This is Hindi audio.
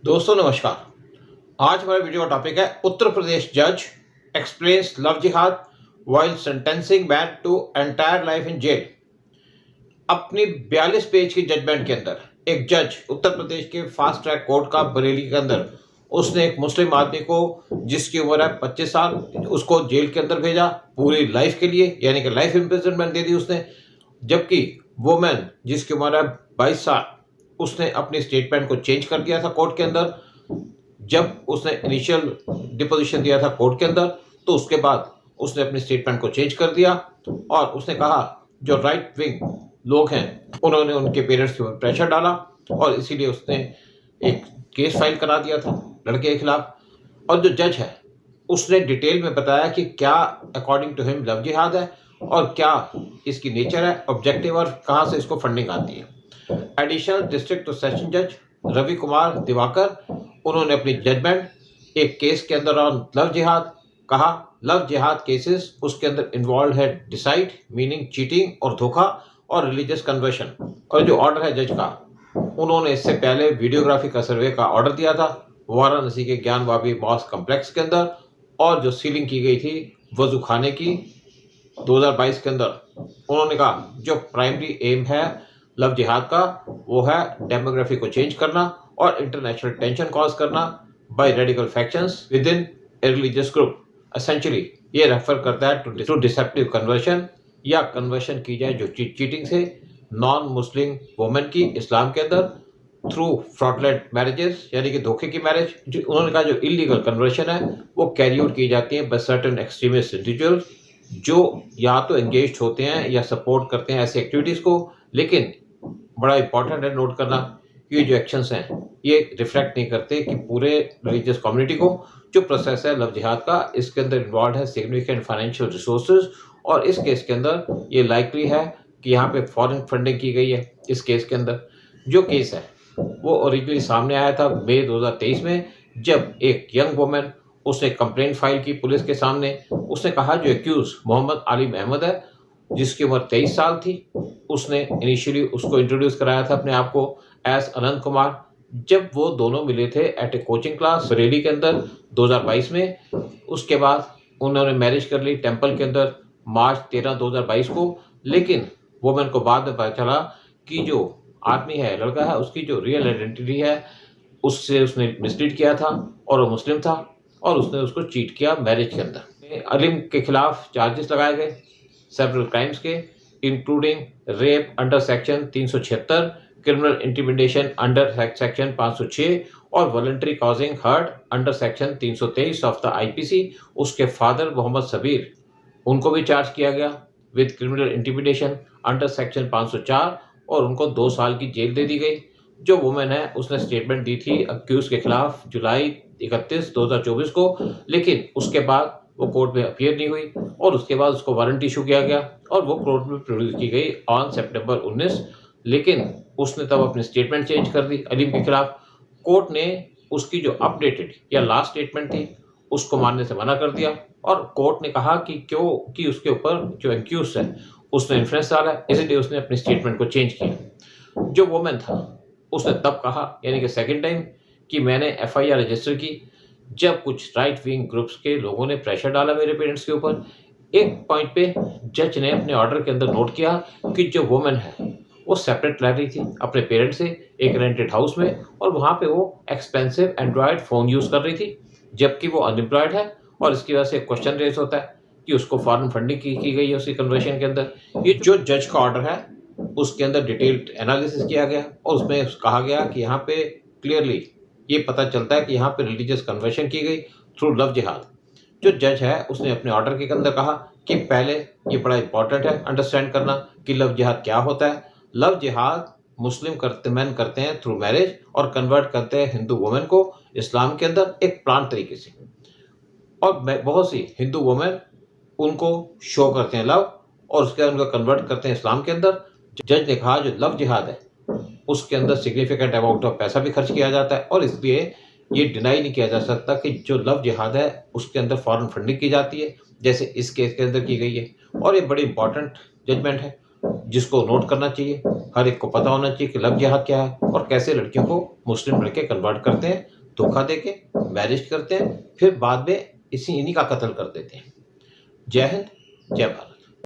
दोस्तों नमस्कार। आज हमारे वीडियो का टॉपिक है उत्तर प्रदेश जज एक्सप्लेन्स लव जिहाद while sentencing man to entire life in jail. अपनी 42 पेज की जजमेंट के अंदर एक जज उत्तर प्रदेश के फास्ट ट्रैक कोर्ट का बरेली के अंदर उसने एक मुस्लिम आदमी को जिसकी उम्र है 25 साल उसको जेल के अंदर भेजा पूरी लाइफ के लिए, यानी कि लाइफ इम्प्रिजनमेंट दे दी उसने। जबकि वुमेन जिसकी उम्र है 22 साल उसने अपनी स्टेटमेंट को चेंज कर दिया था कोर्ट के अंदर। जब उसने इनिशियल डिपोजिशन दिया था कोर्ट के अंदर तो उसके बाद उसने अपनी स्टेटमेंट को चेंज कर दिया और उसने कहा जो राइट विंग लोग हैं उन्होंने उनके पेरेंट्स के ऊपर प्रेशर डाला और इसीलिए उसने एक केस फाइल करा दिया था लड़के के खिलाफ। और जो जज है उसने डिटेल में बताया कि क्या अकॉर्डिंग टू हिम लव जिहाद है और क्या इसकी नेचर है, ऑब्जेक्टिव, और कहाँ से इसको फंडिंग आती है। एडिशनल डिस्ट्रिक्ट तो सेशन जज रवि कुमार दिवाकर उन्होंने अपनी जजमेंट एक केस के अंदर ऑन लव जिहाद कहा लव जिहाद केसेस उसके अंदर इन्वॉल्व है डिसाइड मीनिंग चीटिंग और धोखा और रिलीजियस कन्वर्शन। और जो ऑर्डर है जज का उन्होंने इससे पहले वीडियोग्राफी का सर्वे का ऑर्डर दिया था वाराणसी के ज्ञान वाबी मॉस्क कम्प्लेक्स के अंदर, और जो सीलिंग की गई थी वजू खाने की 2022 के अंदर उन्होंने कहा जो प्राइमरी एम है लव जिहाद का वो है डेमोग्राफी को चेंज करना और इंटरनेशनल टेंशन कॉज करना by radical factions within a religious group. Essentially ये रेफर करता है टू डिसेप्टिव कन्वर्शन या कन्वर्शन की जाए जो चीटिंग से नॉन मुस्लिम वुमेन की इस्लाम के अंदर थ्रू फ्रॉडलेंट मैरिजेस यानी कि धोखे की मैरिज। उन्होंने कहा जो इलीगल कन्वर्शन है वो कैरी आउट की जाती है बाय सर्टेन एक्सट्रीमिस्ट इंडिविजुअल्स जो या तो एंगेज्ड होते हैं या सपोर्ट करते हैं ऐसी एक्टिविटीज़ को। लेकिन बड़ा इंपॉर्टेंट है नोट करना कि जो एक्शंस हैं ये रिफ्लेक्ट नहीं करते कि पूरे रिलीजियस कम्युनिटी को जो प्रोसेस है लव जिहाद का इसके अंदर इन्वॉल्व है सिग्निफिकेंट फाइनेंशियल रिसोर्सेज। और इस केस के अंदर ये लाइकली है कि यहाँ पे फॉरेन फंडिंग की गई है। इस केस के अंदर जो केस है वो ओरिजिनली सामने आया था मई 2023 में जब एक यंग वुमेन उसने कंप्लेंट फाइल की पुलिस के सामने। उसने कहा जो एक्यूज मोहम्मद आलिम अहमद है जिसकी उम्र 23 साल थी उसने इनिशियली उसको इंट्रोड्यूस कराया था अपने आप को एस अनंत कुमार। जब वो दोनों मिले थे एट ए कोचिंग क्लास बरेली के अंदर 2022 में, उसके बाद उन्होंने मैरिज कर ली टेम्पल के अंदर मार्च 13 2022 को। लेकिन वुमेन को बाद में पता चला कि जो आदमी है लड़का है उसकी जो रियल आइडेंटिटी है उससे उसने मिसलीड किया था और वो मुस्लिम था और उसने उसको चीट किया मैरिज के अंदर। अलीम के खिलाफ चार्जेस लगाए गए सेवरल क्राइम्स के including rape under section 376, criminal intimidation under section 506 और voluntary causing hurt under section 323 of the IPC. उसके फादर मोहम्मद सबीर उनको भी चार्ज किया गया with criminal intimidation under section 504 और उनको 2 साल की जेल दे दी गई। जो वुमेन है उसने स्टेटमेंट दी थी अक्यूज के खिलाफ जुलाई 31 2024 को, लेकिन उसके बाद वो कोर्ट में अपीयर नहीं हुई और उसके बाद उसको वारंट इशू किया गया और वो कोर्ट में प्रोड्यूस की गई ऑन सितंबर 19। लेकिन उसने तब अपनी स्टेटमेंट चेंज कर दी अलीम के खिलाफ। कोर्ट ने उसकी जो अपडेटेड या लास्ट स्टेटमेंट थी उसको मानने से मना कर दिया और कोर्ट ने कहा कि क्यों कि उसके ऊपर जो एक्यूज है उसने इन्फ्लुएंस डाला है, इसलिए उसने अपनी स्टेटमेंट को चेंज किया। जो वुमेन था उसने तब कहा यानी कि सेकेंड टाइम कि मैंने एफआईआर रजिस्टर की जब कुछ राइट विंग ग्रुप्स के लोगों ने प्रेशर डाला मेरे पेरेंट्स के ऊपर। एक पॉइंट पे जज ने अपने ऑर्डर के अंदर नोट किया कि जो वुमेन है वो सेपरेट रह रही थी अपने पेरेंट्स से एक रेंटेड हाउस में और वहाँ पे वो एक्सपेंसिव एंड्रॉयड फ़ोन यूज़ कर रही थी जबकि वो अनएम्प्लॉयड है। और इसकी वजह से क्वेश्चन रेज होता है कि उसको फॉरेन फंडिंग की गई है उसकी कन्वर्शन के अंदर। ये जो जज का ऑर्डर है उसके अंदर डिटेल्ड एनालिसिस किया गया और उसमें कहा गया कि यहाँ पे क्लियरली ये पता चलता है कि यहाँ पे रिलीजियस कन्वर्शन की गई थ्रू लव जिहाद। जो जज है उसने अपने ऑर्डर के अंदर कहा कि पहले ये बड़ा इंपॉर्टेंट है अंडरस्टैंड करना कि लव जिहाद क्या होता है। लव जिहाद मुस्लिम मैन करते हैं थ्रू मैरिज और कन्वर्ट करते हैं हिंदू वुमेन को इस्लाम के अंदर एक प्लान तरीके से। और बहुत सी हिंदू वुमेन उनको शो करते हैं लव और उसके बाद उनको कन्वर्ट करते हैं इस्लाम के अंदर। जज ने कहा जो लव जिहाद है उसके अंदर सिग्निफिकेंट अमाउंट ऑफ पैसा भी खर्च किया जाता है और इसलिए ये डिनाई नहीं किया जा सकता कि जो लव जिहाद है उसके अंदर फॉरेन फंडिंग की जाती है जैसे इस केस के अंदर की गई है। और ये बड़ी इंपॉर्टेंट जजमेंट है जिसको नोट करना चाहिए, हर एक को पता होना चाहिए कि लव जिहाद क्या है और कैसे लड़कियों को मुस्लिम लड़के कन्वर्ट करते हैं धोखा देके मैरिज करते हैं, फिर बाद में इन्हीं का कत्ल कर देते हैं। जय हिंद, जय भारत।